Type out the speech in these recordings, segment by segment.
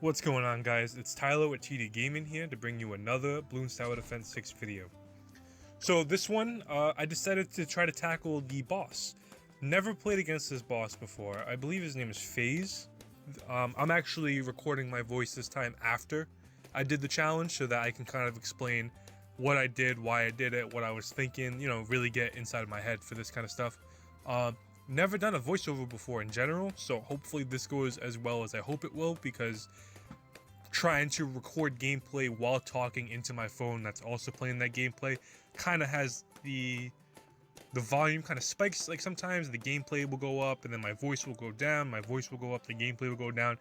What's going on, guys? It's Tyler with TD Gaming here to bring you another Bloons Tower Defense 6 video. So this one, I decided to try to tackle the boss. Never played against this boss before. I believe his name is PHAYZE. I'm actually recording my voice this time after I did the challenge so that I can kind of explain what I did, why I did it, what I was thinking, you know, really get inside my head for this kind of stuff. Never done a voiceover before in general, so hopefully this goes as well as I hope it will, because trying to record gameplay while talking into my phone that's also playing that gameplay kind of has the volume kind of spikes. Like sometimes the gameplay will go up and then my voice will go down, my voice will go up, the gameplay will go down.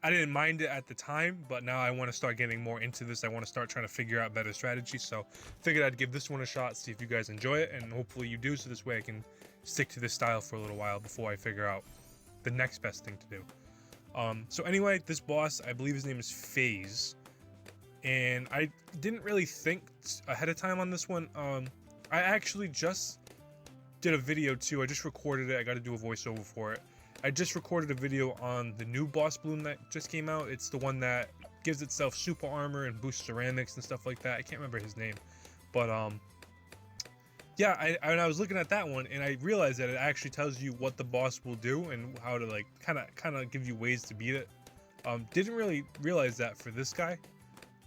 I didn't mind it at the time, but now I want to start getting more into this. I want to start trying to figure out better strategies, so figured I'd give this one a shot, see if you guys enjoy it, and hopefully you do, so this way I can stick to this style for a little while before I figure out the next best thing to do. So anyway, this boss, I believe his name is PHAYZE, and I didn't really think ahead of time on this one. I actually just did a video too. I just recorded it. I got to do a voiceover for it. I just recorded a video on the new boss bloon that just came out. It's the one that gives itself super armor and boosts ceramics and stuff like that. I can't remember his name, but yeah, I was looking at that one and I realized that it actually tells you what the boss will do and how to like kind of give you ways to beat it. Didn't really realize that for this guy,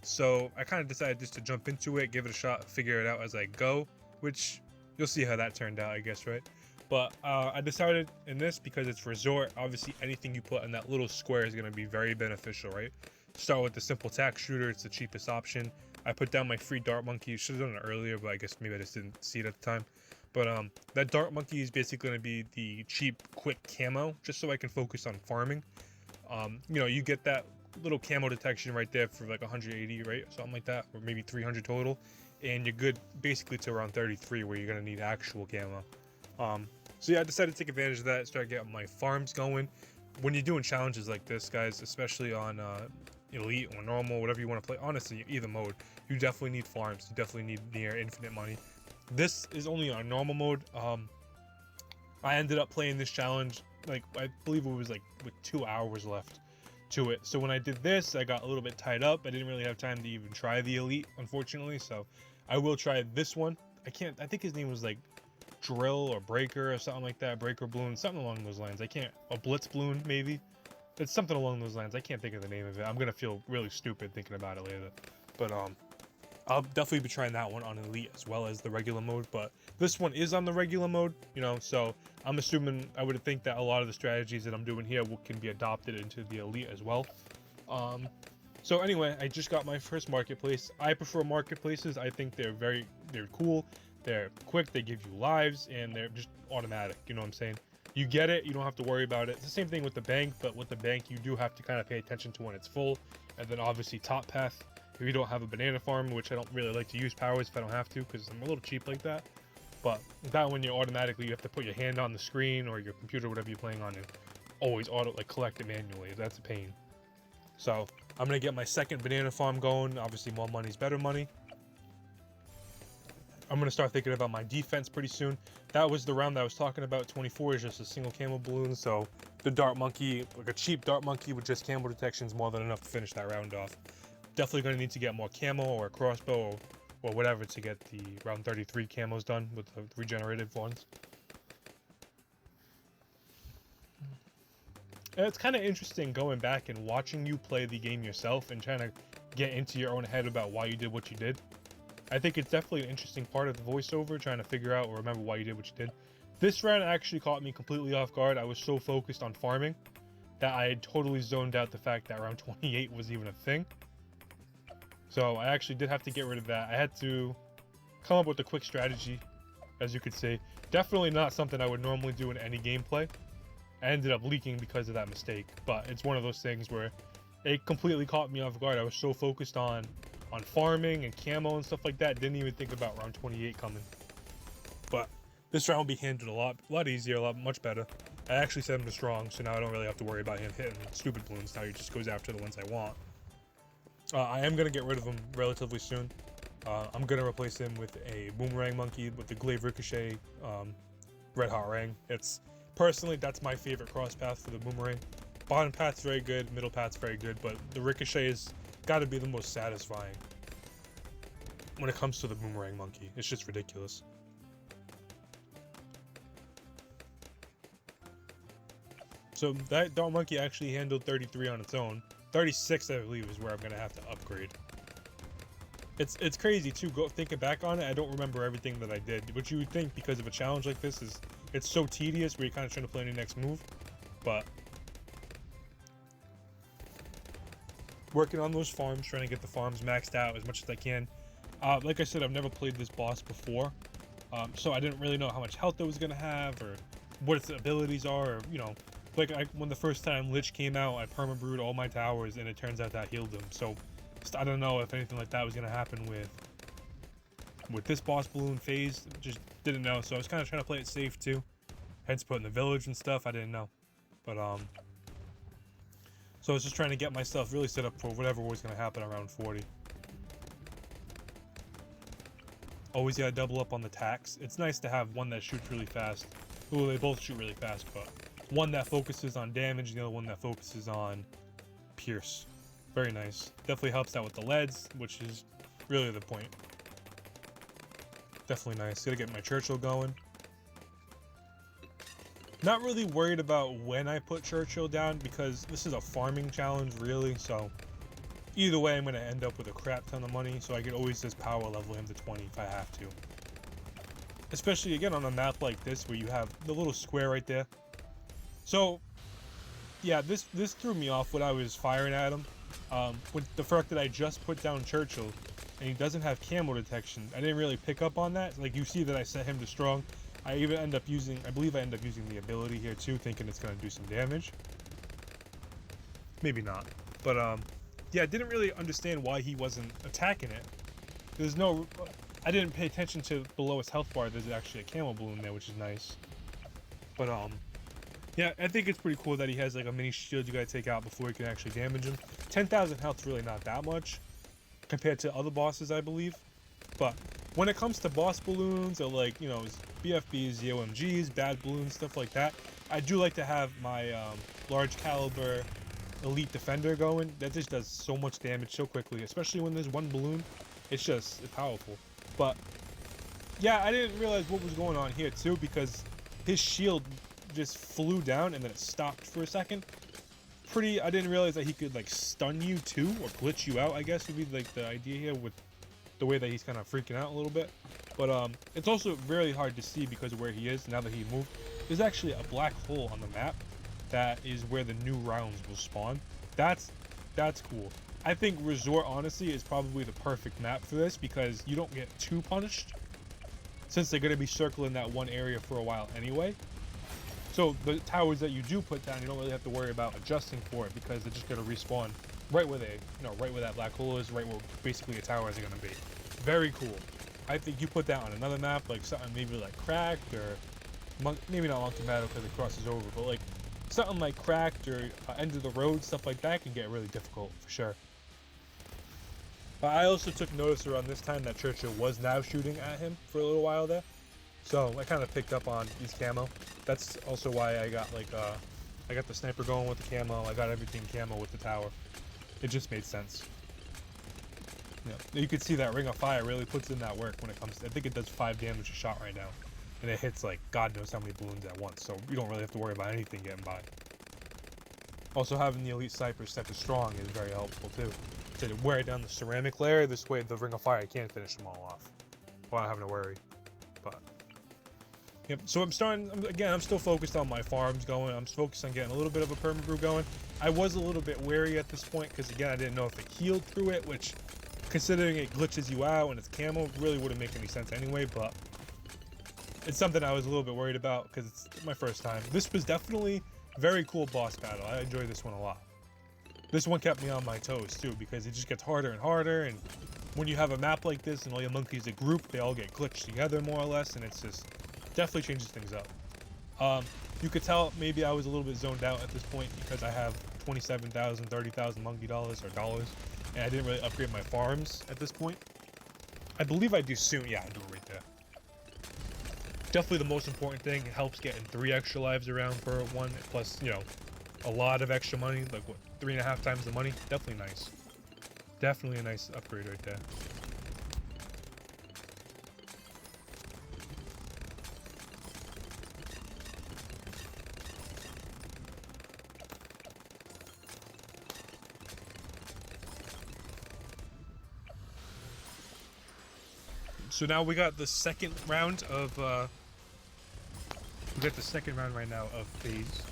so I kind of decided just to jump into it, give it a shot, figure it out as I go, which you'll see how that turned out, I guess, right? But I decided in this, because it's resort, obviously anything you put in that little square is going to be very beneficial, right? Start with the simple tack shooter. It's the cheapest option. I put down my free dart monkey. Should have done it earlier, but I guess maybe I just didn't see it at the time. But that dart monkey is basically going to be the cheap, quick camo, just so I can focus on farming. You know, you get that little camo detection right there for like 180, right? Something like that, or maybe 300 total. And you're good basically to around 33, where you're going to need actual camo. So yeah, I decided to take advantage of that, start getting my farms going. When you're doing challenges like this, guys, especially on elite or normal, whatever you want to play, honestly, either mode, you definitely need farms. You definitely need near infinite money. This is only on normal mode. I ended up playing this challenge, like, I believe it was like with 2 hours left to it. So when I did this, I got a little bit tied up. I didn't really have time to even try the elite, unfortunately. So I will try this one. I think his name was like Drill or Breaker or something like that. Breaker Bloon, something along those lines. I can't, a Blitz Bloon maybe. It's something along those lines. I can't think of the name of it. I'm gonna feel really stupid thinking about it later. But I'll definitely be trying that one on elite as well as the regular mode. But this one is on the regular mode, you know, so I'm assuming, I would think that a lot of the strategies that I'm doing here can be adopted into the elite as well. So anyway, I just got my first marketplace. I prefer marketplaces. I think they're cool. They're quick, they give you lives, and they're just automatic, you know what I'm saying? You get it, you don't have to worry about it. It's the same thing with the bank, but with the bank, you do have to kind of pay attention to when it's full. And then obviously top path, if you don't have a banana farm, which I don't really like to use PHAYZE if I don't have to, because I'm a little cheap like that. But that one, you have to put your hand on the screen or your computer, whatever you're playing on, and always collect it manually. That's a pain. So I'm gonna get my second banana farm going. Obviously more money is better money. I'm going to start thinking about my defense pretty soon. That was the round that I was talking about. 24 is just a single camo balloon, so the dart monkey, like a cheap dart monkey with just camo detection, is more than enough to finish that round off. Definitely going to need to get more camo or a crossbow or whatever to get the round 33 camos done with the regenerative ones. And it's kind of interesting going back and watching you play the game yourself and trying to get into your own head about why you did what you did. I think it's definitely an interesting part of the voiceover, trying to figure out or remember why you did what you did. This round actually caught me completely off guard. I was so focused on farming that I had totally zoned out the fact that round 28 was even a thing. So I actually did have to get rid of that. I had to come up with a quick strategy, as you could see. Definitely not something I would normally do in any gameplay. I ended up leaking because of that mistake, but it's one of those things where it completely caught me off guard. I was so focused on farming and camo and stuff like that, didn't even think about round 28 coming. But this round will be handled a lot easier, much better. I actually set him to strong, so now I don't really have to worry about him hitting stupid balloons. Now he just goes after the ones I want. I am going to get rid of him relatively soon. I'm going to replace him with a boomerang monkey with the glaive ricochet red hot ring. Personally, that's my favorite cross path for the boomerang. Bottom path's very good, middle path's very good, but the ricochet is gotta be the most satisfying when it comes to the boomerang monkey. It's just ridiculous. So that dog monkey actually handled 33 on its own. 36, I believe, is where I'm gonna have to upgrade. It's crazy too. Thinking back on it, I don't remember everything that I did. Which you would think, because of a challenge like this, is it's so tedious where you're kind of trying to plan your next move. But working on those farms, trying to get the farms maxed out as much as I can. Like I said, I've never played this boss before, so I didn't really know how much health it was gonna have or what its abilities are. Or, you know, like when the first time Lich came out, I perma-brewed all my towers, and it turns out that healed them. So I don't know if anything like that was gonna happen with this boss balloon phase. Just didn't know, so I was kind of trying to play it safe too. Hence putting the village and stuff. I didn't know, but so I was just trying to get myself really set up for whatever was gonna happen around 40. Always gotta double up on the tax. It's nice to have one that shoots really fast. Well, they both shoot really fast, but one that focuses on damage, the other one that focuses on pierce. Very nice. Definitely helps out with the leads, which is really the point. Definitely nice. Gotta get my Churchill going. Not really worried about when I put Churchill down, because this is a farming challenge, really, so either way I'm gonna end up with a crap ton of money, so I could always just power level him to 20 if I have to. Especially, again, on a map like this where you have the little square right there. So, yeah, this threw me off when I was firing at him. With the fact that I just put down Churchill, and he doesn't have camo detection, I didn't really pick up on that. Like, you see that I set him to strong. I even end up using, I believe I end up using the ability here too, thinking it's going to do some damage. Maybe not. But, yeah, I didn't really understand why he wasn't attacking it. There's no, I didn't pay attention to the lowest health bar. There's actually a camo balloon there, which is nice. But, yeah, I think it's pretty cool that he has like a mini shield you gotta take out before you can actually damage him. 10,000 health's really not that much compared to other bosses, I believe. But when it comes to boss balloons or, like, you know, BFBs, ZOMGs, bad balloons, stuff like that, I do like to have my large caliber elite defender going. That just does so much damage so quickly, especially when there's one balloon. It's powerful. But yeah, I didn't realize what was going on here too, because his shield just flew down and then it stopped for a second. I didn't realize that he could like stun you too, or glitch you out, I guess would be like the idea here, with the way that he's kind of freaking out a little bit. But it's also really hard to see because of where he is now that he moved. There's actually a black hole on the map that is where the new rounds will spawn. That's cool. I think Resort, honestly, is probably the perfect map for this, because you don't get too punished since they're going to be circling that one area for a while anyway. So the towers that you do put down, you don't really have to worry about adjusting for it, because they're just going to respawn right where right where that black hole is, right where basically your towers are going to be. Very cool. I think you put that on another map, like something maybe like Cracked, or maybe not Monkey Meadow because it crosses over, but like something like Cracked or End of the Road, stuff like that can get really difficult for sure. But I also took notice around this time that Churchill was now shooting at him for a little while there. So I kind of picked up on his camo. That's also why I got like I got the sniper going with the camo. I got everything camo with the tower. It just made sense. Yeah, you can see that Ring of Fire really puts in that work when it comes to, I think it does 5 damage a shot right now. And it hits like God knows how many balloons at once, so you don't really have to worry about anything getting by. Also, having the elite sniper set to strong is very helpful too. To wear down the ceramic layer, this way the Ring of Fire can't finish them all off without having to worry. But yep, so I'm still focused on my farms going. I'm focused on getting a little bit of a perma-brew going. I was a little bit wary at this point because, again, I didn't know if it healed through it, which, considering it glitches you out and it's camo, really wouldn't make any sense anyway, but it's something I was a little bit worried about because it's my first time. This was definitely a very cool boss battle. I enjoyed this one a lot. This one kept me on my toes too, because it just gets harder and harder, and when you have a map like this and all your monkeys are grouped, they all get glitched together more or less, and it's just definitely changes things up. You could tell maybe I was a little bit zoned out at this point because I have 27,000, 30,000 monkey dollars or dollars, and I didn't really upgrade my farms at this point. I believe I do soon. Yeah, I do it right there. Definitely the most important thing. It helps getting 3 extra lives around per one, plus, you know, a lot of extra money, like what, 3.5 times the money. Definitely nice. Definitely a nice upgrade right there. So now we got the second round of we got the second round right now of PHAYZE.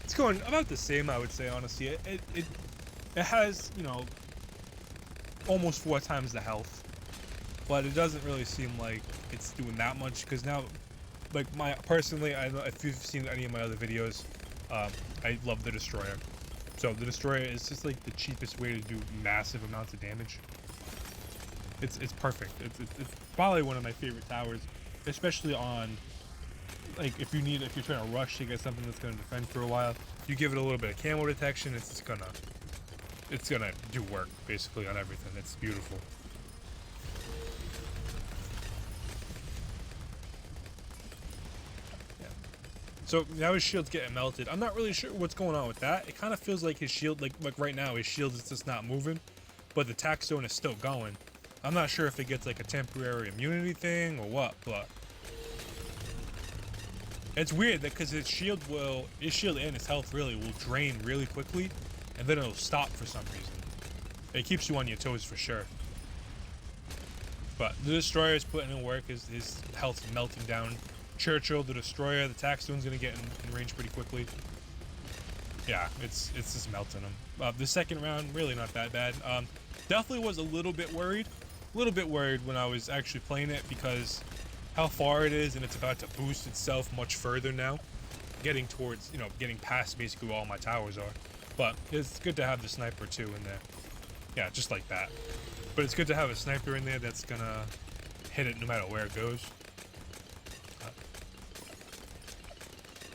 It's going about the same, I would say, honestly. It has, you know, almost 4 times the health, but it doesn't really seem like it's doing that much, because now, like, personally, I don't know if you've seen any of my other videos, I love the Destroyer. So the Destroyer is just like the cheapest way to do massive amounts of damage. It's perfect. It's probably one of my favorite towers, especially on, like, if you're trying to rush to get something that's going to defend for a while. You give it a little bit of camo detection, it's gonna do work basically on everything. It's beautiful. So now his shield's getting melted. I'm not really sure what's going on with that. It kind of feels like his shield, like right now, his shield is just not moving, but the tack zone is still going. I'm not sure if it gets like a temporary immunity thing or what, but it's weird that because his shield and his health really will drain really quickly, and then it'll stop for some reason. It keeps you on your toes for sure. But the Destroyer is putting in work. His health's melting down. Churchill, the Destroyer, the tack zone's gonna get in range pretty quickly. Yeah, it's just melting him. The second round, really not that bad. Definitely was a little bit worried when I was actually playing it, because how far it is, and it's about to boost itself much further now, getting towards, you know, getting past basically where all my towers are. But it's good to have the sniper too in there. Yeah, just like that. But it's good to have a sniper in there that's gonna hit it no matter where it goes.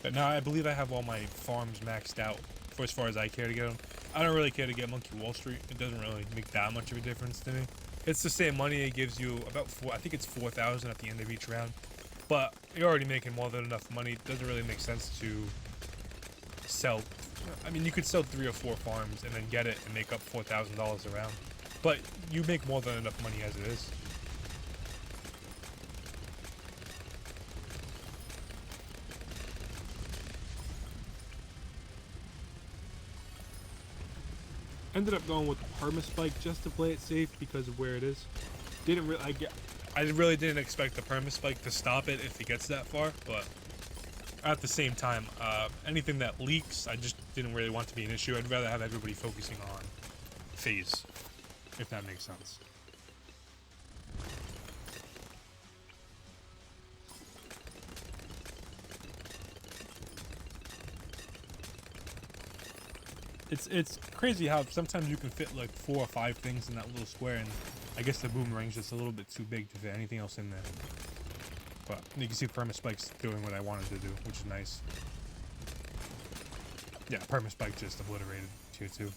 But now I believe I have all my farms maxed out for as far as I care to get them. I don't really care to get Monkey Wall Street. It doesn't really make that much of a difference to me. It's the same money. It gives you about I think it's 4,000 at the end of each round. But you're already making more than enough money. It doesn't really make sense to sell. I mean, you could sell 3 or 4 farms and then get it and make up $4,000 a round. But you make more than enough money as it is. Ended up going with the perma-spike just to play it safe because of where it is. I really didn't expect the perma-spike to stop it if it gets that far, but at the same time, anything that leaks, I just didn't really want to be an issue. I'd rather have everybody focusing on PHAYZE, if that makes sense. It's crazy how sometimes you can fit like 4 or 5 things in that little square, and I guess the boomerang's just a little bit too big to fit anything else in there. But you can see perma-spike's doing what I wanted to do, which is nice. Yeah, perma-spike just obliterated tier 2.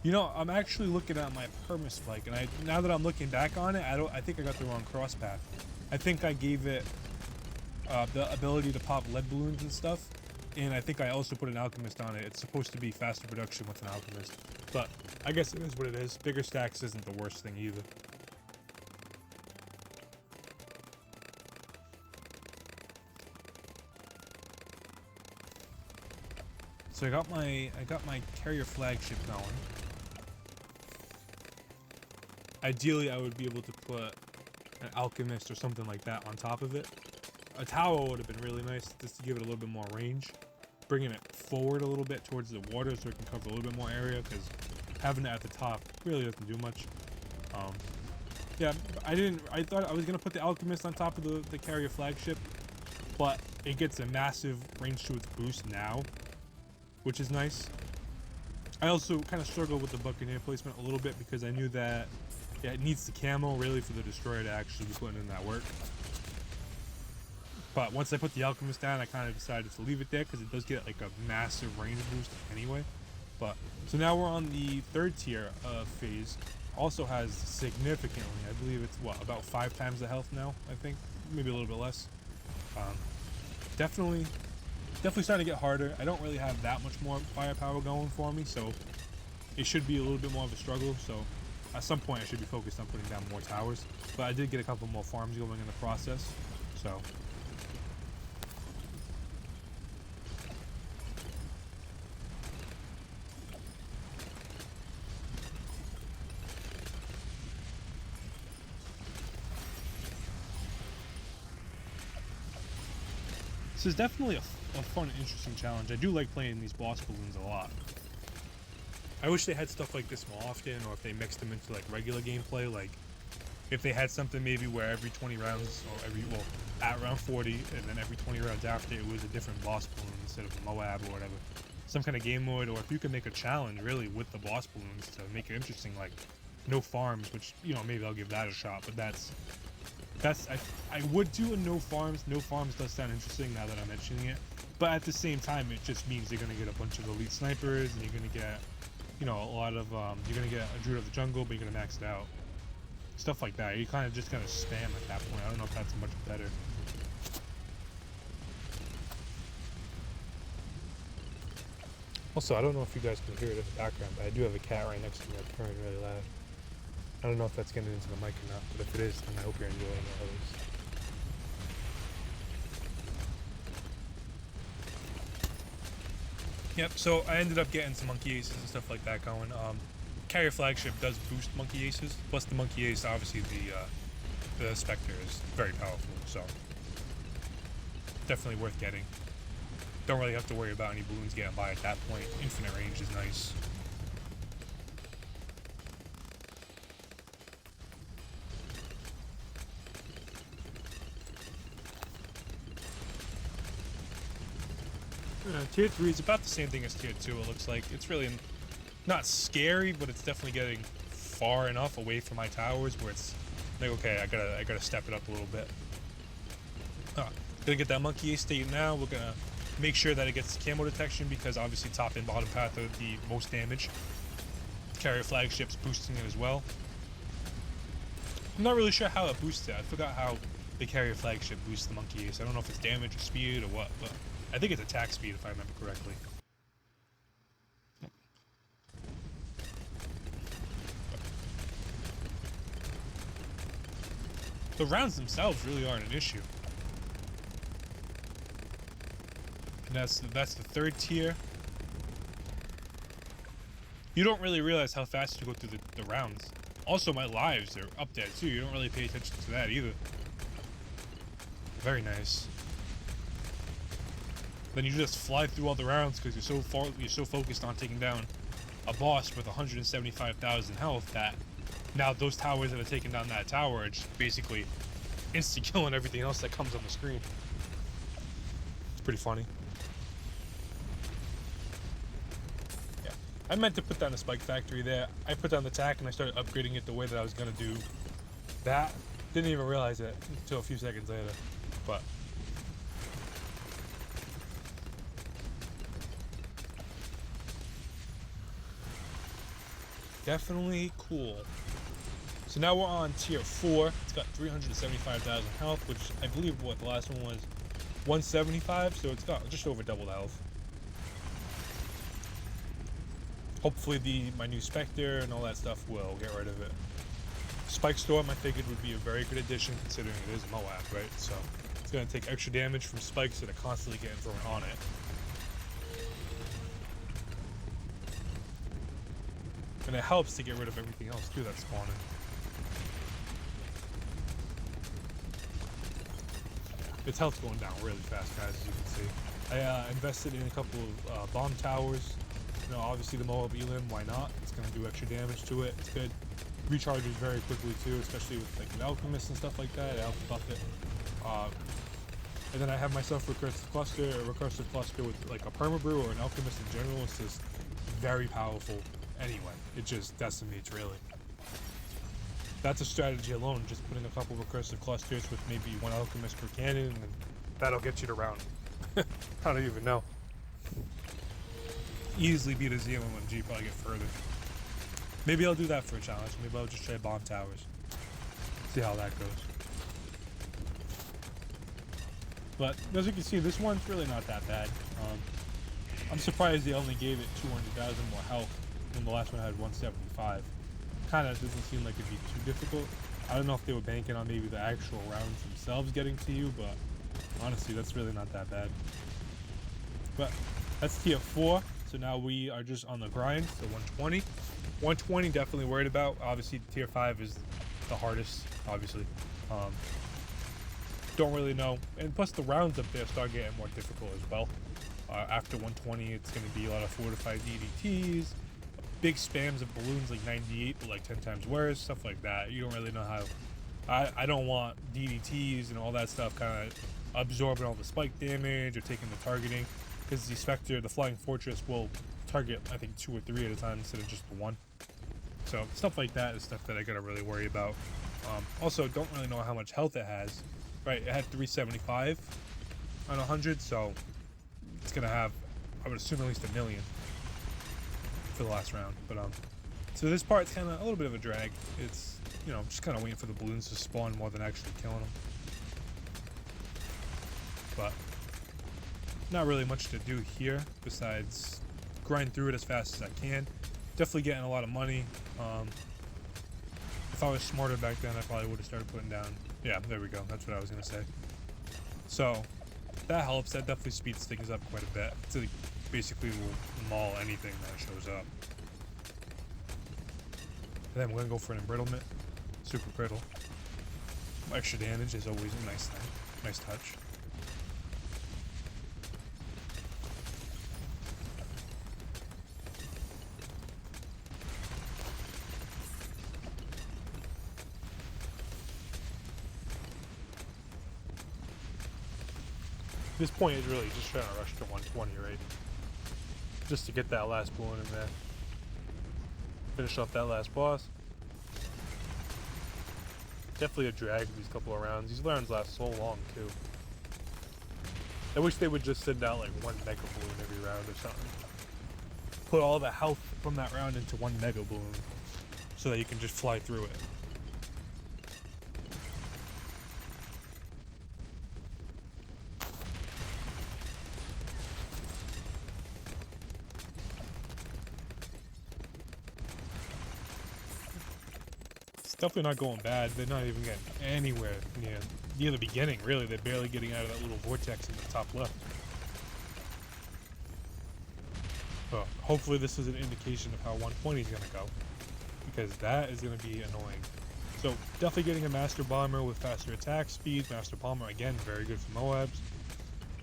You know, I'm actually looking at my perma-spike, and now that I'm looking back on it, I think I got the wrong cross path. I think I gave it the ability to pop lead balloons and stuff, and I think I also put an alchemist on it. It's supposed to be faster production with an alchemist, but I guess it is what it is. Bigger stacks isn't the worst thing either. So I got my carrier flagship going. Ideally, I would be able to put an alchemist or something like that on top of it. A tower would have been really nice, just to give it a little bit more range. Bringing it forward a little bit towards the water so it can cover a little bit more area, because having it at the top really doesn't do much. Yeah, I thought I was going to put the alchemist on top of the carrier flagship, but it gets a massive range to its boost now, which is nice. I also kind of struggled with the Buccaneer placement a little bit, because I knew that it needs the camo really for the Destroyer to actually be putting in that work. But once I put the Alchemist down, I kind of decided to leave it there because it does get like a massive range boost anyway. But so now we're on the third tier of PHAYZE. Also has significantly, I believe it's what, about 5 times the health now, I think, maybe a little bit less. Definitely starting to get harder. I don't really have that much more firepower going for me, so it should be a little bit more of a struggle. So at some point I should be focused on putting down more towers, but I did get a couple more farms going in the process, so this is definitely a fun and interesting challenge. I do like playing these boss balloons a lot. I wish they had stuff like this more often, or if they mixed them into like regular gameplay, like if they had something maybe where every 20 rounds, or well, at round 40, and then every 20 rounds after it was a different boss balloon instead of a Moab or whatever. Some kind of game mode, or if you can make a challenge really with the boss balloons to make it interesting, like no farms, which, you know, maybe I'll give that a shot, but I would do a no farms. No farms does sound interesting now that I'm mentioning it, but at the same time, it just means you're gonna get a bunch of elite snipers, and you're gonna get, you know, a lot of you're gonna get a Druid of the Jungle, but you're gonna max it out. Stuff like that. You kind of just gonna spam at that point. I don't know if that's much better. Also, I don't know if you guys can hear it in the background, but I do have a cat right next to me that's purring really loud. I don't know if that's getting into the mic or not, but if it is, then I hope you're enjoying it at least. Yep, so I ended up getting some monkey aces and stuff like that going. Carrier flagship does boost monkey aces, plus the monkey ace, obviously the Spectre is very powerful, so definitely worth getting. Don't really have to worry about any balloons getting by at that point. Infinite range is nice. Tier 3 is about the same thing as Tier 2, it looks like. It's really not scary, but it's definitely getting far enough away from my towers where it's like, okay, I gotta step it up a little bit. Gonna get that monkey ace state now. We're gonna make sure that it gets camo detection, because obviously top and bottom path are the most damage. Carrier flagship's boosting it as well. I'm not really sure how it boosts it. I forgot how the carrier flagship boosts the monkey ace. I don't know if it's damage or speed or what, but I think it's attack speed if I remember correctly. The rounds themselves really aren't an issue. And that's the third tier. You don't really realize how fast you go through the rounds. Also, my lives are up there too. You don't really pay attention to that either. Very nice. Then you just fly through all the rounds because you're so focused on taking down a boss with 175,000 health that now those towers that are taking down that tower are just basically insta-killing everything else that comes on the screen. It's pretty funny. Yeah, I meant to put down a spike factory there. I put down the tack and I started upgrading it the way that I was gonna do that. Didn't even realize it until a few seconds later, but definitely cool. So now we're on tier 4. It's got 375,000 health, which I believe what the last one was 175, so it's got just over double the health. Hopefully my new Spectre and all that stuff will get rid of it. Spike Storm I figured would be a very good addition considering it is a Moab, right? So it's going to take extra damage from spikes that are constantly getting thrown on it. And it helps to get rid of everything else too that's spawning. Its health's going down really fast, guys, as you can see. I invested in a couple of bomb towers. You know, obviously the Moab Elim, why not? It's going to do extra damage to it. It's good. Recharges very quickly too, especially with like an alchemist and stuff like that. It helps buff it. And then I have myself a recursive cluster with like a permabrew or an alchemist in general. It's just very powerful. Anyway, it just decimates really. That's a strategy alone, just putting a couple recursive clusters with maybe one alchemist per cannon and That'll get you to round. I don't even know. Easily beat a ZMMG, probably get further. Maybe I'll do that for a challenge. Maybe I'll just try bomb towers. See how that goes. But as you can see, this one's really not that bad. I'm surprised they only gave it 200,000 more health when the last one had 175. Kind of doesn't seem like it'd be too difficult. I don't know if they were banking on maybe the actual rounds themselves getting to you, but honestly, that's really not that bad. But that's tier 4, so now we are just on the grind, so 120. 120 definitely worried about. Obviously, tier 5 is the hardest, obviously. Don't really know. And plus the rounds up there start getting more difficult as well. After 120, it's going to be a lot of fortified DDTs, big spams of balloons like 98, but like 10 times worse, stuff like that. You don't really know how. I don't want DDTs and all that stuff kind of absorbing all the spike damage or taking the targeting, because the Spectre, the Flying Fortress, will target, I think, 2 or 3 at a time instead of just the 1. So stuff like that is stuff that I gotta really worry about. Also, don't really know how much health it has. Right, it had 375 on 100, so it's gonna have, I would assume, at least 1 million for the last round. But so this part's kind of a little bit of a drag. It's, you know, just kind of waiting for the balloons to spawn more than actually killing them. But not really much to do here besides grind through it as fast as I can. Definitely getting a lot of money. If I was smarter back then, I probably would have started putting down. Yeah, there we go. That's what I was gonna say. So that helps. That definitely speeds things up quite a bit. To basically will maul anything that shows up. And then we're gonna go for an embrittlement. Super brittle. Extra damage is always a nice thing. Nice touch. This point is really just trying to rush to 120, right? Just to get that last balloon in there. Finish off that last boss. Definitely a drag these couple of rounds. These rounds last so long, too. I wish they would just send out like 1 mega balloon every round or something. Put all the health from that round into 1 mega balloon so that you can just fly through it. Definitely not going bad. They're not even getting anywhere near the beginning, really. They're barely getting out of that little vortex in the top left. So hopefully this is an indication of how 120 is going to go, because that is going to be annoying. So definitely getting a Master Bomber with faster attack speed. Master Bomber, again, very good for Moabs.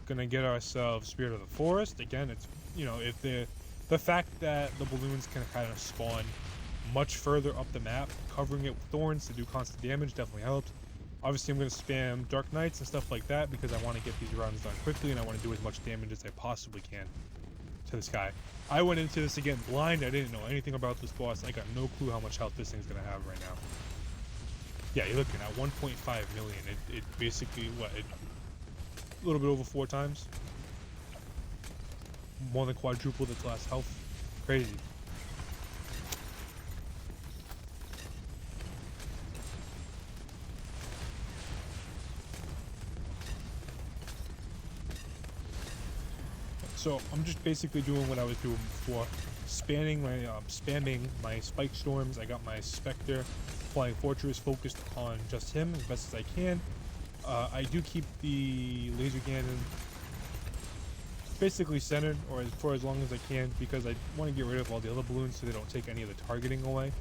Going to get ourselves Spirit of the Forest. Again, it's, you know, if the fact that the balloons can kind of spawn much further up the map, covering it with thorns to do constant damage definitely helps. Obviously, I'm going to spam Dark Knights and stuff like that because I want to get these rounds done quickly and I want to do as much damage as I possibly can to this guy. I went into this again blind. I didn't know anything about this boss. I got no clue how much health this thing's going to have right now. Yeah, you're looking at 1.5 million. It basically, what, a little bit over 4 times? More than quadrupled its last health. Crazy. So I'm just basically doing what I was doing before, spamming my spike storms. I got my Spectre Flying Fortress focused on just him as best as I can. I do keep the laser cannon basically centered, or for as long as I can, because I want to get rid of all the other balloons so they don't take any of the targeting away.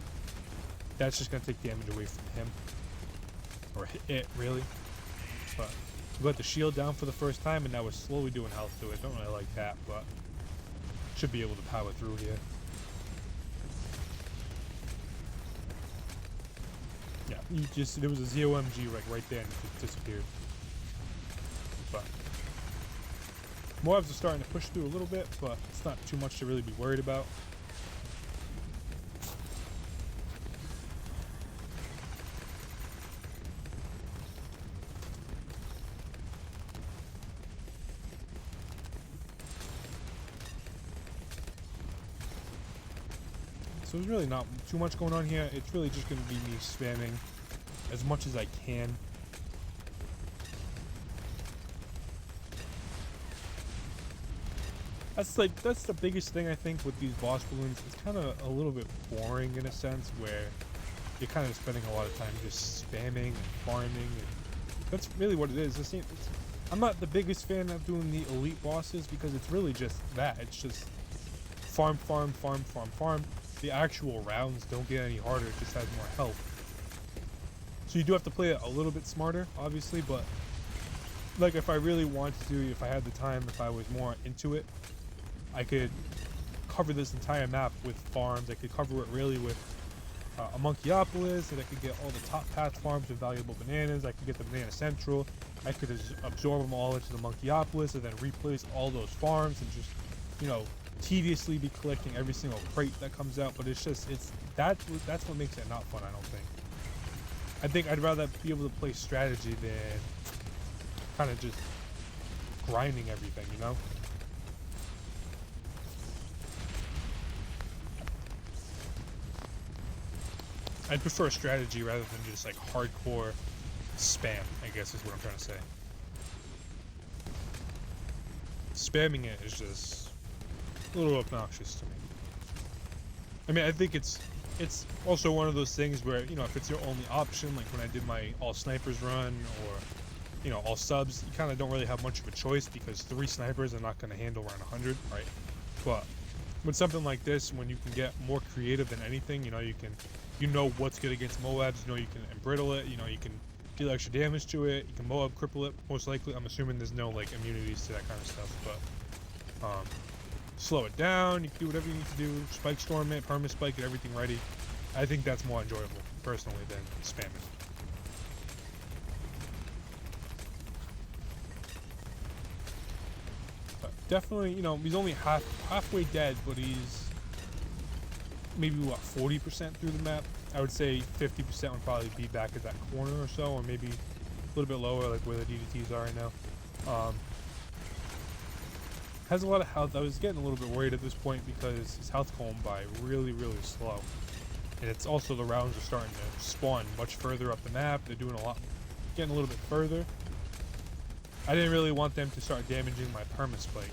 That's just going to take damage away from him, or it really. But we got the shield down for the first time, and now we're slowly doing health to it. Don't really like that, but should be able to power through here. Yeah, there was a ZOMG right there, and it disappeared. But Moabs are starting to push through a little bit, but it's not too much to really be worried about. So there's really not too much going on here. It's really just going to be me spamming as much as I can. That's the biggest thing I think with these boss balloons. It's kind of a little bit boring in a sense, where you're kind of spending a lot of time just spamming and farming, and that's really what it is. I'm not the biggest fan of doing the elite bosses because it's really just that. It's just farm, farm, farm, farm, farm. The actual rounds don't get any harder. It just has more health. So you do have to play it a little bit smarter, obviously, but like if I really wanted to, if I had the time, if I was more into it, I could cover this entire map with farms. I could cover it really with a Monkeyopolis, and I could get all the top path farms with valuable bananas. I could get the Banana Central. I could absorb them all into the Monkeyopolis and then replace all those farms and just, you know, tediously be collecting every single crate that comes out. But that's what makes it not fun, I don't think. I think I'd rather be able to play strategy than kind of just grinding everything, you know? I'd prefer strategy rather than just like hardcore spam, I guess is what I'm trying to say. Spamming it is just a little obnoxious to me. I mean, I think it's also one of those things where, you know, if it's your only option, like when I did my all snipers run or, you know, all subs, you kind of don't really have much of a choice because 3 snipers are not going to handle around 100, right? But with something like this, when you can get more creative than anything, you know, you know what's good against Moabs, you know you can embrittle it, you know you can deal extra damage to it, you can Moab cripple it, most likely. I'm assuming there's no like immunities to that kind of stuff, but slow it down, you can do whatever you need to do, spike storm it, perma spike it, everything ready. I think that's more enjoyable, personally, than spamming. But definitely, you know, he's only halfway dead, but he's maybe what, 40% through the map. I would say 50% would probably be back at that corner or so, or maybe a little bit lower, like where the DDTs are right now. Has a lot of health. I was getting a little bit worried at this point because his health going by really, really slow. And it's also the rounds are starting to spawn much further up the map. They're doing getting a little bit further. I didn't really want them to start damaging my perma spike,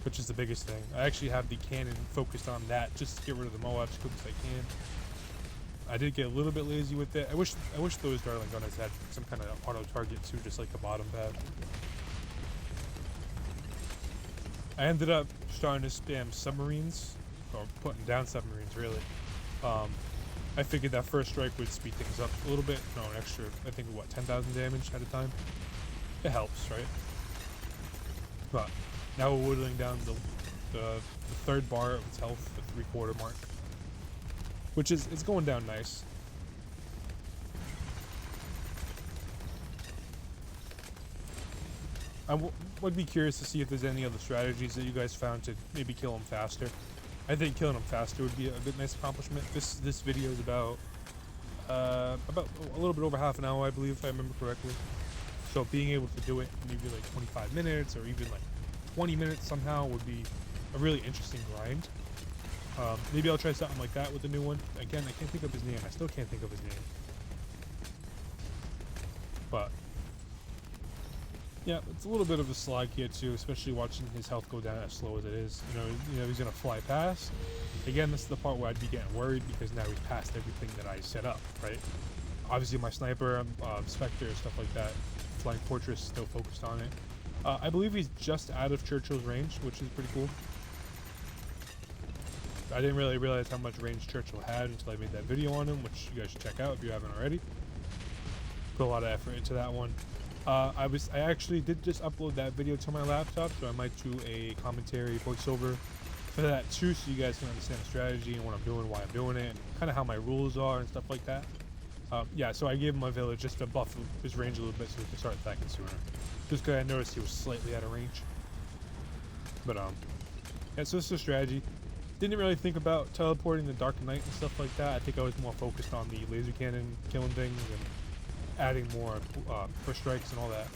which is the biggest thing. I actually have the cannon focused on that just to get rid of the Moabs as quick as I can. I did get a little bit lazy with it. I wish those Darling Gunners had some kind of auto target too, just like the bottom pad. I ended up starting to spam submarines, or putting down submarines really. I figured that first strike would speed things up a little bit. No, an extra, I think, what, 10,000 damage at a time? It helps, right? But now we're whittling down the third bar of its health, the 3/4 mark, which is, it's going down nice. I would be curious to see if there's any other strategies that you guys found to maybe kill him faster. I think killing him faster would be a good nice accomplishment. This video is about a little bit over half an hour, I believe, if I remember correctly. So being able to do it in maybe like 25 minutes or even like 20 minutes somehow would be a really interesting grind. Maybe I'll try something like that with the new one. Again, I can't think of his name. I still can't think of his name. But yeah, it's a little bit of a slog here too, especially watching his health go down as slow as it is. You know he's gonna fly past. Again, this is the part where I'd be getting worried because now he's past everything that I set up, right? Obviously my sniper, Spectre, stuff like that. Flying Fortress still focused on it. I believe he's just out of Churchill's range, which is pretty cool. I didn't really realize how much range Churchill had until I made that video on him, which you guys should check out if you haven't already. Put a lot of effort into that one. I actually did just upload that video to my laptop, so I might do a commentary voiceover for that too, so you guys can understand the strategy and what I'm doing, why I'm doing it, and kind of how my rules are and stuff like that. Yeah, so I gave him my village just to buff his range a little bit so he can start attacking sooner. Just because I noticed he was slightly out of range. But yeah, so this is a strategy. Didn't really think about teleporting the Dark Knight and stuff like that. I think I was more focused on the laser cannon killing things and adding more first strikes and all that.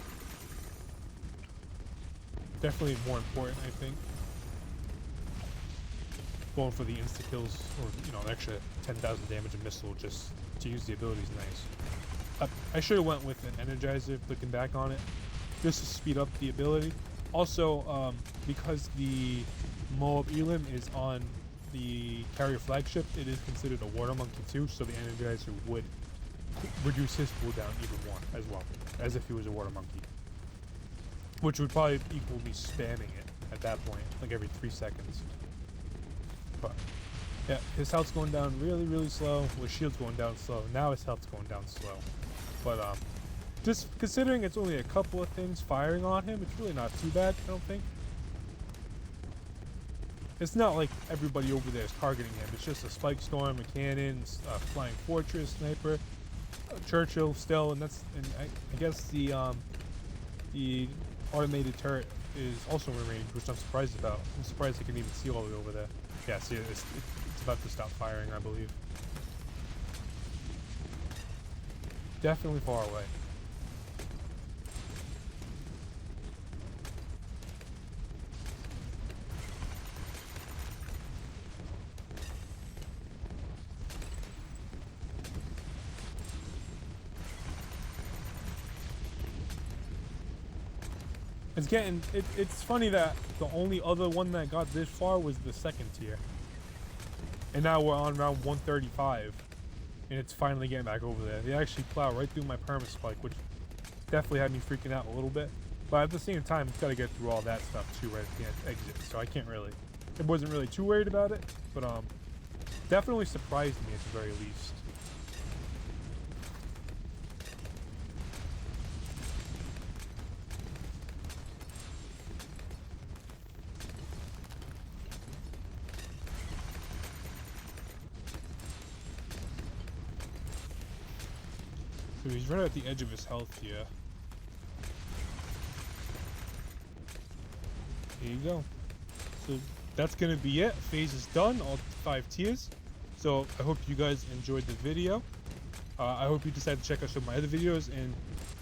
Definitely more important, I think. going for the insta kills, or an extra 10,000 damage a missile just to use the ability is nice. I should have went with an energizer looking back on it, just to speed up the ability. Also, because the Moab Elam is on the carrier flagship, it is considered a water monkey too, so the energizer would reduce his cooldown even more as well, as if he was a water monkey. Which would probably equal me spamming it at that point, like every 3 seconds. But yeah, his health's going down really, really slow. His shield's going down slow. Now his health's going down slow. But just considering it's only a couple of things firing on him, it's really not too bad, I don't think. It's not like everybody over there is targeting him. It's just a Spike Storm, a cannon, a Flying Fortress, Sniper, Churchill still, and I guess the automated turret is also remaining, which I'm surprised about. I'm surprised they can even see all the way over there. Yeah, see, it's about to stop firing, I believe. Definitely far away. It's funny that the only other one that got this far was the second tier. And now we're on round 135. And it's finally getting back over there. They actually plow right through my perma spike, which definitely had me freaking out a little bit. But at the same time, it's got to get through all that stuff too right at the exit. So I can't really, I wasn't really too worried about it. But definitely surprised me at the very least. So he's right at the edge of his health here. Here you go. So that's gonna be it. PHAYZE is done, all 5 tiers. So I hope you guys enjoyed the video. I hope you decide to check out some of my other videos, and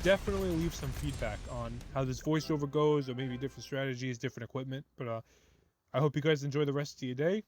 definitely leave some feedback on how this voiceover goes, or maybe different strategies, different equipment. But I hope you guys enjoy the rest of your day.